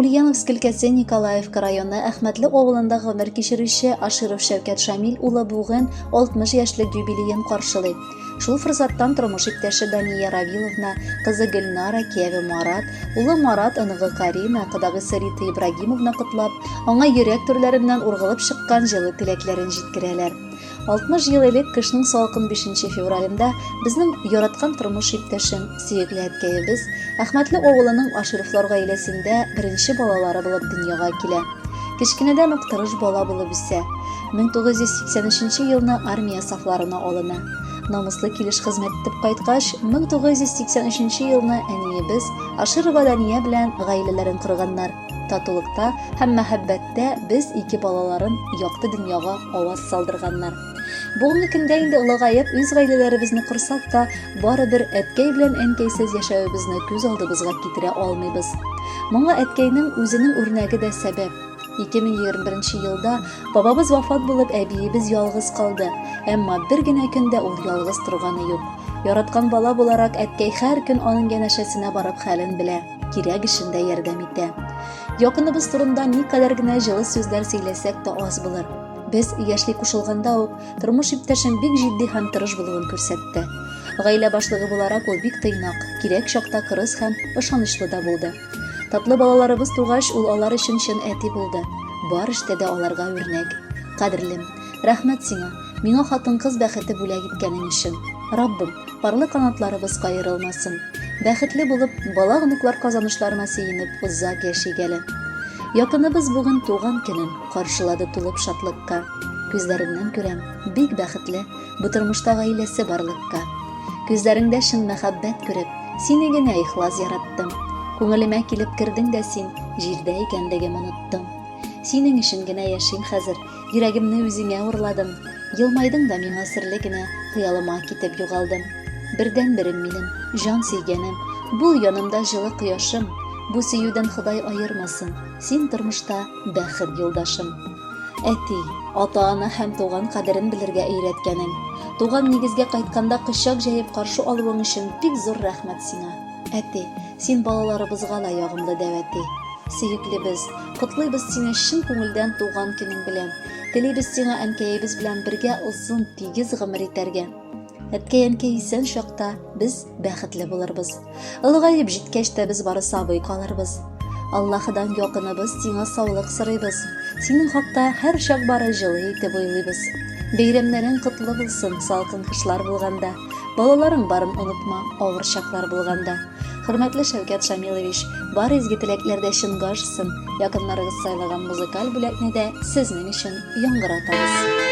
Ульяновск өлкәсе Николаевка районы Әхмәтле авылында гомер кичерүче Аширов Шәвкәт Шамил улы бүген 60 яшьлек юбилеен каршылый. Шул форсаттан тормыш иптәше Дания Равиловна, кызы Гөлнара, кияве Марат, улы Марат, оныгы Карима, кодагысы Рита Ибрагимовна котлап, аңа йөрәк төрләреннән ургылып чыккан җылы теләкләрен җиткерәләр. 60 ел элек кышның салкын 5 февралендә безнең яраткан тормыш иптәшем, сөекле әткәебез Әхмәтле авылының Ашировлар гаиләсендә беренче балалары булып дөньяга килә. Кечкенәдән үк тырыш бала булып үсә. 1983 елны армия сафларына алына. Намыслы килеш хезмәт итеп кайткач, 1983 елны әниебез Аширова Дания белән гаиләләрен корганнар. Татулыкта һәм мәхәббәттә без ике балаларын якты дөньяга аваз салдырганнар. Бүгенге көндә инде олыгаеп үз гаиләләребезне курсак та, барыбер әткәй белән әнкәйсез яшәвебезне күз алдыбызга китерә алмыйбыз. Моңа әткәйнең үзенең үрнәге дә сәбәп. 2021 елда бабабыз вафат булып, әбиебез ялгыз калды. Әмма бер генә көндә ул ялгыз торганы юк. Яраткан бала буларак әткәй һәр көн аның янәшәсенә барып хәлен белә, кирәк эшендә ярдәм итә. Якыныбыз турында никадәр генә җылы сүзләр сөйләсәк тә аз булыр. Без яшьлек кушылганда ук тормыш иптәшем бик җитди һәм тырыш булуын күрсәтте. Гаилә башлыгы буларак ул бик тыйнак, кирәк чакта кырыс һәм ышанычлы да булды. Татлы балаларыбыз тугач, ул алар өчен чын әти булды. Бар эштә дә аларга үрнәк. Кадерлем, рәхмәт сиңа, миңа хатын-кыз бәхете бүләк иткәнең өчен. Раббым, парлы канатларыбыз кайрылмасын. Бәхетле булып, бала-гыныклар казанышларына сөенеп, узак яшигәле. Якыныбыз бүген туган көнен каршылады тулып шатлыкка. Күзләреннән күрәм, бик бәхетле, бу тормышта гаиләсе барлыкка. Күзләреңдә шын мәхәббәт күреп, сине генә ихлас яраттым. Күңелемә килеп кердең дә син, җирдә икәнлегем оныттым. Синең өчен генә яшим хәзер, йөрәгемне үзеңә урладым. Йылмайдың да миңа серле генә, хыялыма китеп югалдым. Бердән-берем минем, җан сөйгәнем, бул янымда җылы кояшым. Бу сөюдән Ходай аермасын, син тормышта бәхет юлдашым. Әти, ата-ана һәм туган кадерен белергә өйрәткәнең. Туган нигезгә кайтканда кычак җәеп каршы алуың өчен бик зур рәхмәт сиңа. Әти, син балаларыбызга да ягымлы дәвәти. Сөеклебез, котлыйбыз сине чын күңелдән туган көнең белән. Телибез сиңа әнкәебез белән бергә озын, тигез гомер итәргә. Әткәй-әнкәй исән чакта без бәхетле булырбыз. Ылгайып җиткәч тә без бары сабый калырбыз. Аллаһыдан якыныбыз, сиңа саулык сорыйбыз. Синең хакта һәр чак бары җылы итеп уйлыйбыз. Бәйрәмнәрең котлы булсын, салкын кышлар булганда. Балаларың барын онытма, авыр чаклар булганда. Хөрмәтле Шәвкәт Шамилович, бар изге теләкләрдә чынга ашсын. Якыннарыгыз сайлаган музыкаль бүләкне дә сезнең өчен яңгыратабыз.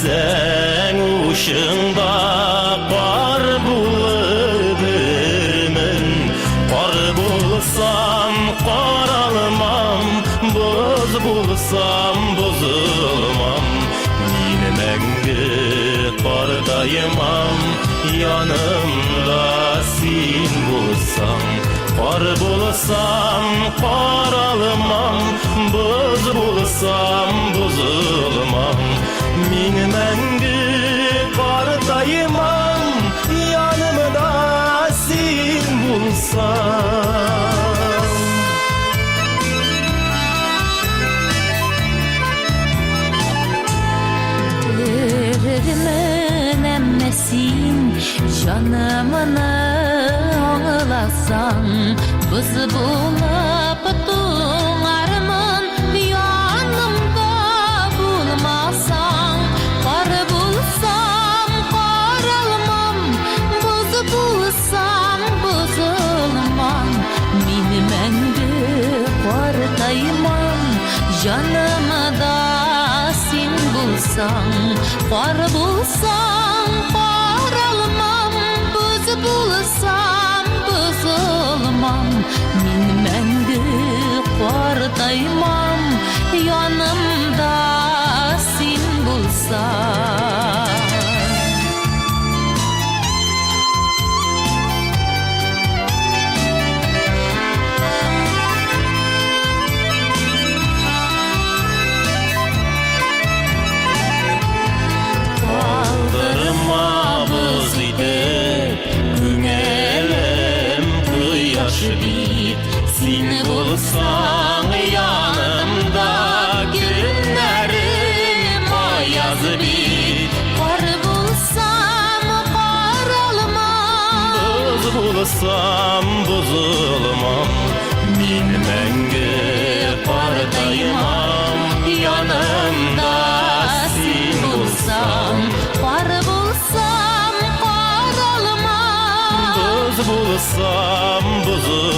Sen uşunda qar bulurmen, qar bulsam qaralmam, buz bulsam buzulmam. Mine məngə qardaymam, yanımda sin bulsam, qar bulsam qaralmam, buz bulsam buzulmam. Min məngə qardaymam, yanımda sin bulsam. Gözümün emmesin, canımını ağlasan, buz bulup tuğarımın yanımda bulmasan. Qar bulsam qaralmam, buz bulsam buzulmam. Min məngə qardaymam, janımda sin bulsam. Qar bulsam qardaymam yanımda sen bulsan Kaldırma bizi Günelim kıyaş bit Sen bulsan yanımda Günlerim ayaz bit Qar bulsam qaralmam Buz bulsam buzulmam Min мәңгі qardaymam Yanımda sen bulsan Qar bulsam qaralmam Buz bulsam buzulmam